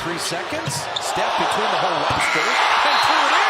3 seconds. Step between the whole roster and threw it in.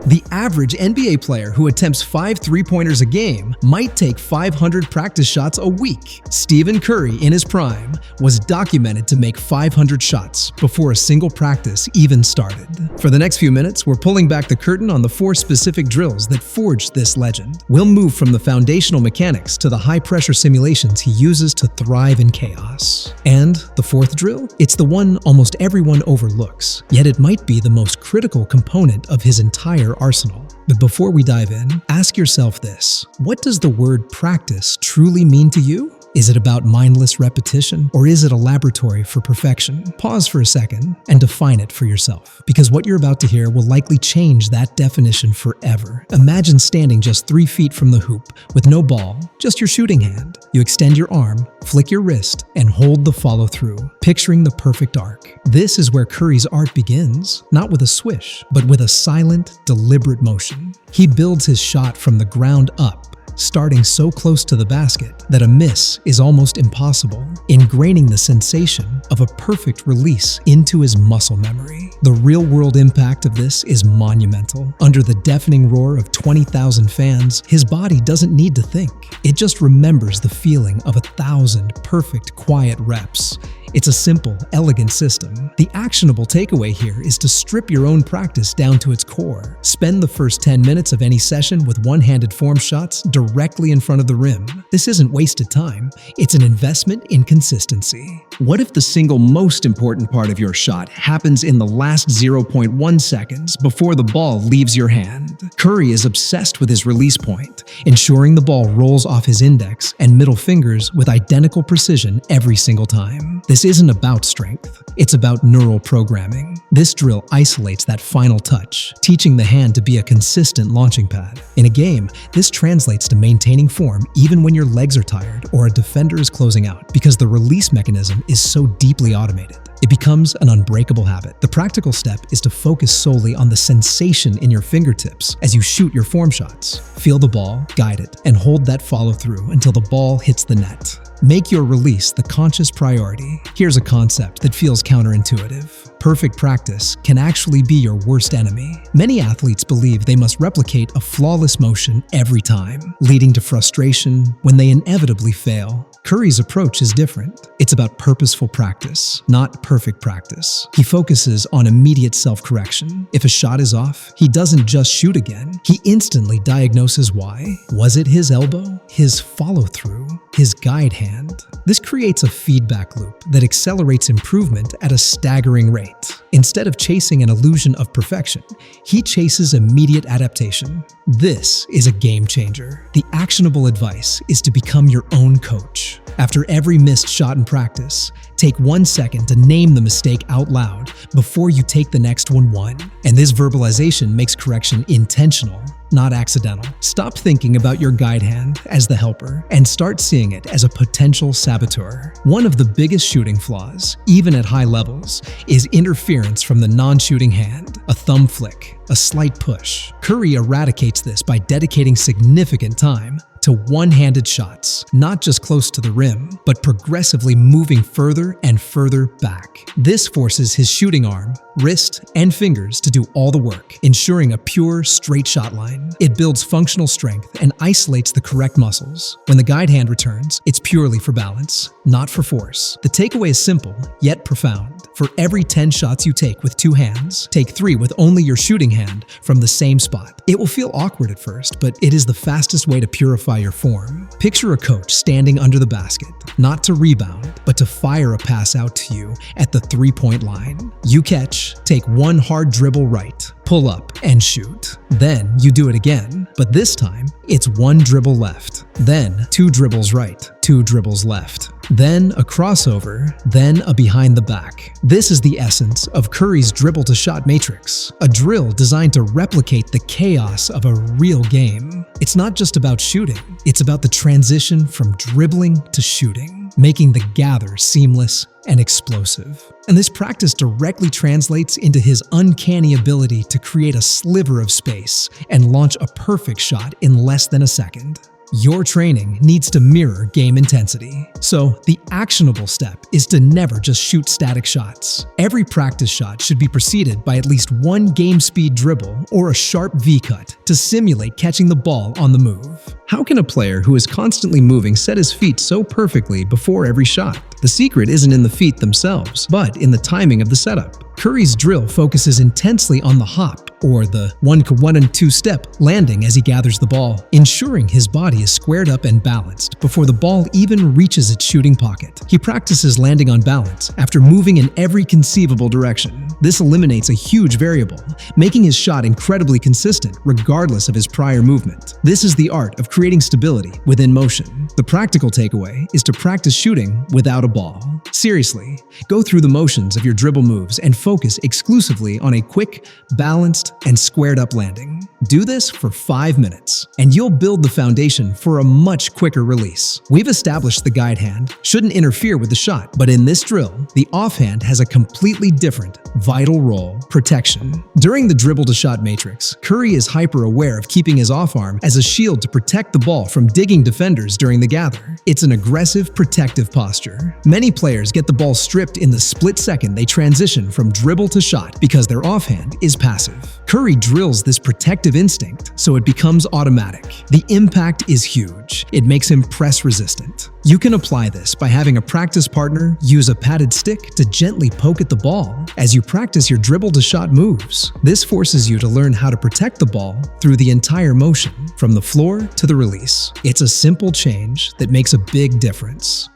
The average NBA player who attempts 5 three-pointers a game might take 500 practice shots a week. Stephen Curry, in his prime, was documented to make 500 shots before a single practice even started. For the next few minutes, we're pulling back the curtain on the 4 specific drills that forged this legend. We'll move from the foundational mechanics to the high-pressure simulations he uses to thrive in chaos. And the 4th drill? It's the one almost everyone overlooks, yet it might be the most critical component of his entire arsenal. But before we dive in, ask yourself this: what does the word practice truly mean to you? Is it about mindless repetition, or is it a laboratory for perfection? Pause for a second and define it for yourself, because what you're about to hear will likely change that definition forever. Imagine standing just 3 feet from the hoop with no ball, just your shooting hand. You extend your arm, flick your wrist, and hold the follow-through, picturing the perfect arc. This is where Curry's art begins, not with a swish, but with a silent, deliberate motion. He builds his shot from the ground up, starting so close to the basket that a miss is almost impossible, ingraining the sensation of a perfect release into his muscle memory. The real-world impact of this is monumental. Under the deafening roar of 20,000 fans, his body doesn't need to think. It just remembers the feeling of 1,000 perfect, quiet reps. It's a simple, elegant system. The actionable takeaway here is to strip your own practice down to its core. Spend the first 10 minutes of any session with one-handed form shots directly in front of the rim. This isn't wasted time, it's an investment in consistency. What if the single most important part of your shot happens in the last 0.1 seconds before the ball leaves your hand? Curry is obsessed with his release point, ensuring the ball rolls off his index and middle fingers with identical precision every single time. This isn't about strength, it's about neural programming. This drill isolates that final touch, teaching the hand to be a consistent launching pad. In a game, this translates to maintaining form even when your legs are tired or a defender is closing out, because the release mechanism is so deeply automated. It becomes an unbreakable habit. The practical step is to focus solely on the sensation in your fingertips as you shoot your form shots. Feel the ball, guide it, and hold that follow-through until the ball hits the net. Make your release the conscious priority. Here's a concept that feels counterintuitive. Perfect practice can actually be your worst enemy. Many athletes believe they must replicate a flawless motion every time, leading to frustration when they inevitably fail. Curry's approach is different. It's about purposeful practice, not perfect practice. He focuses on immediate self-correction. If a shot is off, he doesn't just shoot again. He instantly diagnoses why. Was it his elbow? His follow-through? His guide hand? This creates a feedback loop that accelerates improvement at a staggering rate. Instead of chasing an illusion of perfection, he chases immediate adaptation. This is a game changer. The actionable advice is to become your own coach. After every missed shot in practice, take 1 second to name the mistake out loud before you take the next one. And this verbalization makes correction intentional, not accidental. Stop thinking about your guide hand as the helper and start seeing it as a potential saboteur. One of the biggest shooting flaws, even at high levels, is interference from the non-shooting hand, a thumb flick, a slight push. Curry eradicates this by dedicating significant time to one-handed shots, not just close to the rim, but progressively moving further and further back. This forces his shooting arm, wrist, and fingers to do all the work, ensuring a pure, straight shot line. It builds functional strength and isolates the correct muscles. When the guide hand returns, it's purely for balance, not for force. The takeaway is simple, yet profound. For every 10 shots you take with 2 hands, take 3 with only your shooting hand from the same spot. It will feel awkward at first, but it is the fastest way to purify your form. Picture a coach standing under the basket, not to rebound, but to fire a pass out to you at the 3-point line. You catch, take 1 hard dribble right, pull up, and shoot. Then you do it again, but this time it's 1 dribble left, then 2 dribbles right, 2 dribbles left, then a crossover, then a behind the back. This is the essence of Curry's dribble-to-shot matrix, a drill designed to replicate the chaos of a real game. It's not just about shooting, it's about the transition from dribbling to shooting, making the gather seamless and explosive. And this practice directly translates into his uncanny ability to create a sliver of space and launch a perfect shot in less than a second. Your training needs to mirror game intensity. So the actionable step is to never just shoot static shots. Every practice shot should be preceded by at least one game speed dribble or a sharp V-cut to simulate catching the ball on the move. How can a player who is constantly moving set his feet so perfectly before every shot? The secret isn't in the feet themselves, but in the timing of the setup. Curry's drill focuses intensely on the hop, or the 1 and 2 step landing as he gathers the ball, ensuring his body is squared up and balanced before the ball even reaches its shooting pocket. He practices landing on balance after moving in every conceivable direction. This eliminates a huge variable, making his shot incredibly consistent regardless of his prior movement. This is the art of creating stability within motion. The practical takeaway is to practice shooting without a ball. Seriously, go through the motions of your dribble moves and focus exclusively on a quick, balanced, and squared-up landing. Do this for 5 minutes, and you'll build the foundation for a much quicker release. We've established the guide hand shouldn't interfere with the shot, but in this drill, the offhand has a completely different, vital role: protection. During the dribble-to-shot matrix, Curry is hyper-aware of keeping his off-arm as a shield to protect the ball from digging defenders during the gather. It's an aggressive, protective posture. Many players get the ball stripped in the split second they transition from dribble to shot because their offhand is passive. Curry drills this protective instinct so it becomes automatic. The impact is huge. It makes him press resistant. You can apply this by having a practice partner use a padded stick to gently poke at the ball as you practice your dribble to shot moves. This forces you to learn how to protect the ball through the entire motion, from the floor to the release. It's a simple change that makes a big difference.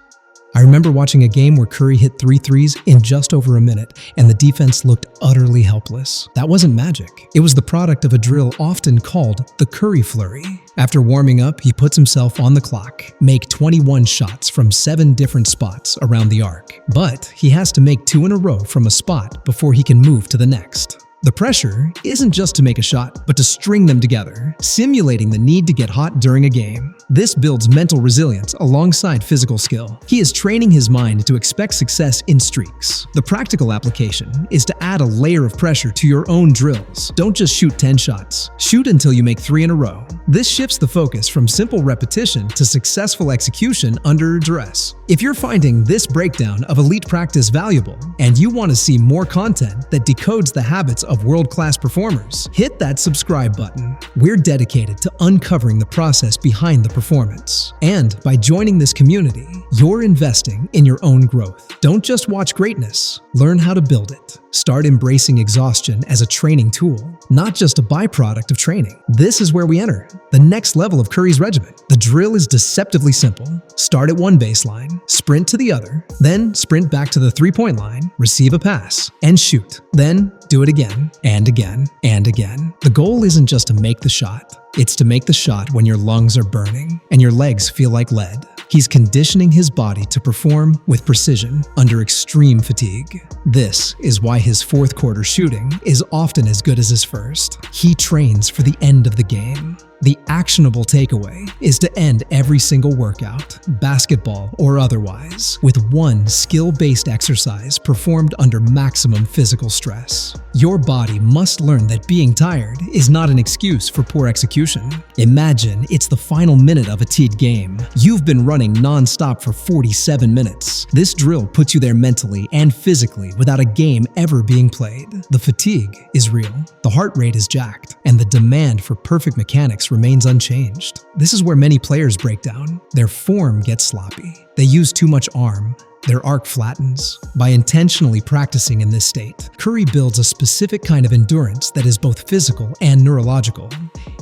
I remember watching a game where Curry hit 3 threes in just over a minute, and the defense looked utterly helpless. That wasn't magic. It was the product of a drill often called the Curry Flurry. After warming up, he puts himself on the clock, make 21 shots from 7 different spots around the arc. But he has to make 2 in a row from a spot before he can move to the next. The pressure isn't just to make a shot, but to string them together, simulating the need to get hot during a game. This builds mental resilience alongside physical skill. He is training his mind to expect success in streaks. The practical application is to add a layer of pressure to your own drills. Don't just shoot 10 shots. Shoot until you make 3 in a row. This shifts the focus from simple repetition to successful execution under duress. If you're finding this breakdown of elite practice valuable, and you want to see more content that decodes the habits of world-class performers, hit that subscribe button. We're dedicated to uncovering the process behind the performance. And by joining this community, you're investing in your own growth. Don't just watch greatness, learn how to build it. Start embracing exhaustion as a training tool, not just a byproduct of training. This is where we enter the next level of Curry's regimen. The drill is deceptively simple. Start at one baseline, sprint to the other, then sprint back to the three-point line, receive a pass, and shoot. Then do it again, and again, and again. The goal isn't just to make the shot. It's to make the shot when your lungs are burning and your legs feel like lead. He's conditioning his body to perform with precision under extreme fatigue. This is why his fourth quarter shooting is often as good as his first. He trains for the end of the game. The actionable takeaway is to end every single workout, basketball or otherwise, with one skill-based exercise performed under maximum physical stress. Your body must learn that being tired is not an excuse for poor execution. Imagine it's the final minute of a TED game. You've been running non-stop for 47 minutes. This drill puts you there mentally and physically without a game ever being played. The fatigue is real, the heart rate is jacked, and the demand for perfect mechanics remains unchanged. This is where many players break down. Their form gets sloppy. They use too much arm. Their arc flattens. By intentionally practicing in this state, Curry builds a specific kind of endurance that is both physical and neurological.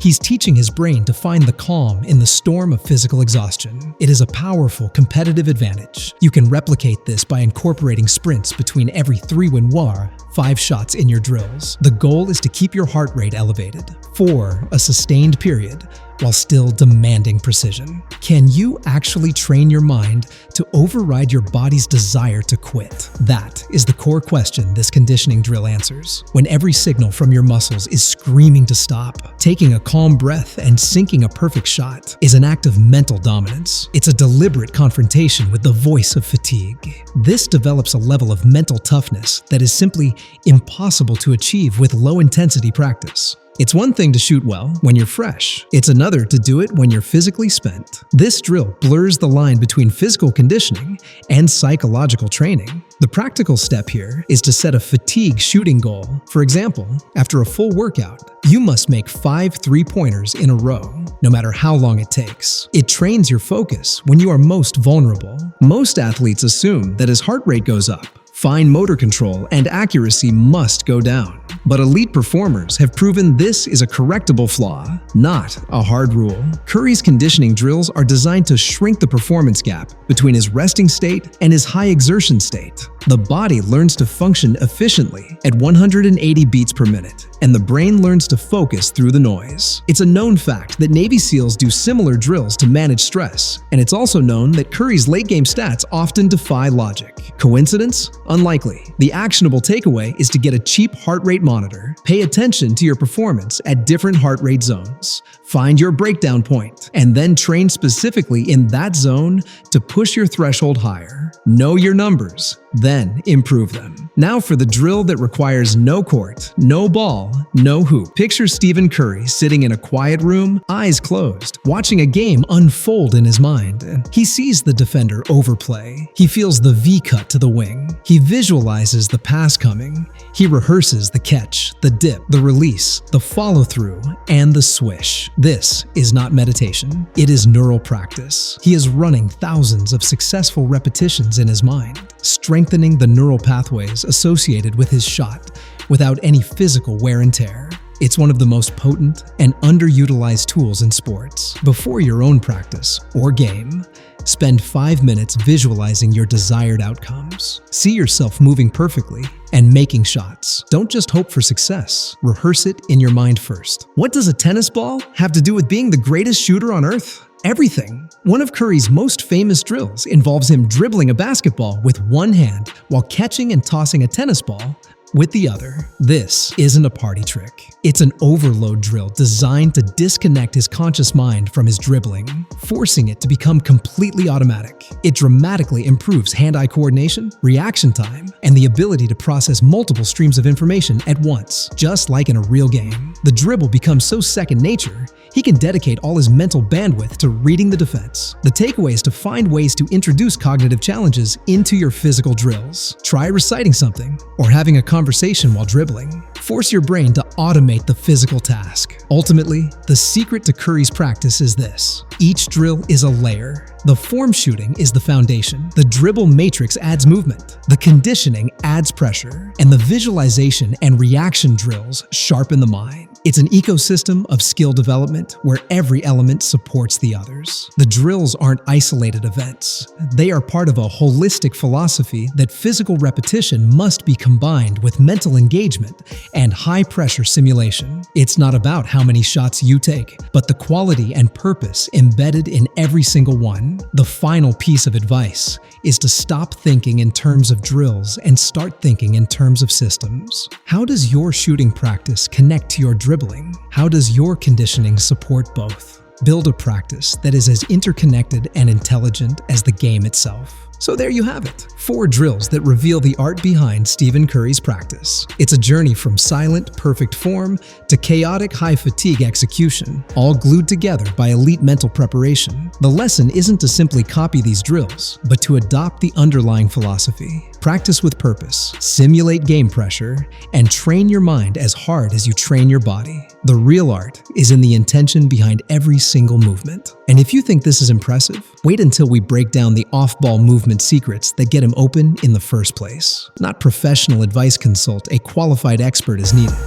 He's teaching his brain to find the calm in the storm of physical exhaustion. It is a powerful competitive advantage. You can replicate this by incorporating sprints between every 5 shots in your drills. The goal is to keep your heart rate elevated for a sustained period while still demanding precision. Can you actually train your mind to override your body's desire to quit? That is the core question this conditioning drill answers. When every signal from your muscles is screaming to stop, taking a calm breath and sinking a perfect shot is an act of mental dominance. It's a deliberate confrontation with the voice of fatigue. This develops a level of mental toughness that is simply impossible to achieve with low-intensity practice. It's one thing to shoot well when you're fresh. It's another to do it when you're physically spent. This drill blurs the line between physical conditioning and psychological training. The practical step here is to set a fatigue shooting goal. For example, after a full workout, you must make 5 3-pointers in a row, no matter how long it takes. It trains your focus when you are most vulnerable. Most athletes assume that as heart rate goes up, fine motor control and accuracy must go down. But elite performers have proven this is a correctable flaw, not a hard rule. Curry's conditioning drills are designed to shrink the performance gap between his resting state and his high exertion state. The body learns to function efficiently at 180 beats per minute, and the brain learns to focus through the noise. It's a known fact that Navy SEALs do similar drills to manage stress, and it's also known that Curry's late-game stats often defy logic. Coincidence? Unlikely. The actionable takeaway is to get a cheap heart rate monitor. Pay attention to your performance at different heart rate zones. Find your breakdown point, and then train specifically in that zone to push your threshold higher. Know your numbers, then improve them. Now for the drill that requires no court, no ball, no hoop. Picture Stephen Curry sitting in a quiet room, eyes closed, watching a game unfold in his mind. He sees the defender overplay. He feels the V-cut to the wing. He visualizes the pass coming. He rehearses the catch, the dip, the release, the follow-through, and the swish. This is not meditation. It is neural practice. He is running thousands of successful repetitions in his mind, strengthening the neural pathways associated with his shot without any physical wear and tear. It's one of the most potent and underutilized tools in sports. Before your own practice or game, spend 5 minutes visualizing your desired outcomes. See yourself moving perfectly and making shots. Don't just hope for success. Rehearse it in your mind first. What does a tennis ball have to do with being the greatest shooter on earth? Everything. One of Curry's most famous drills involves him dribbling a basketball with one hand while catching and tossing a tennis ball with the other. This isn't a party trick. It's an overload drill designed to disconnect his conscious mind from his dribbling, forcing it to become completely automatic. It dramatically improves hand-eye coordination, reaction time, and the ability to process multiple streams of information at once, just like in a real game. The dribble becomes so second nature, he can dedicate all his mental bandwidth to reading the defense. The takeaway is to find ways to introduce cognitive challenges into your physical drills. Try reciting something or having a conversation while dribbling. Force your brain to automate the physical task. Ultimately, the secret to Curry's practice is this: each drill is a layer. The form shooting is the foundation. The dribble matrix adds movement. The conditioning adds pressure. And the visualization and reaction drills sharpen the mind. It's an ecosystem of skill development where every element supports the others. The drills aren't isolated events. They are part of a holistic philosophy that physical repetition must be combined with mental engagement and high-pressure simulation. It's not about how many shots you take, but the quality and purpose embedded in every single one. The final piece of advice is to stop thinking in terms of drills and start thinking in terms of systems. How does your shooting practice connect to your dribbling? How does your conditioning support both? Build a practice that is as interconnected and intelligent as the game itself. So there you have it, 4 drills that reveal the art behind Stephen Curry's practice. It's a journey from silent, perfect form to chaotic, high-fatigue execution, all glued together by elite mental preparation. The lesson isn't to simply copy these drills, but to adopt the underlying philosophy. Practice with purpose, simulate game pressure, and train your mind as hard as you train your body. The real art is in the intention behind every single movement. And if you think this is impressive, wait until we break down the off-ball movement secrets that get him open in the first place. Not professional advice consult, a qualified expert is needed.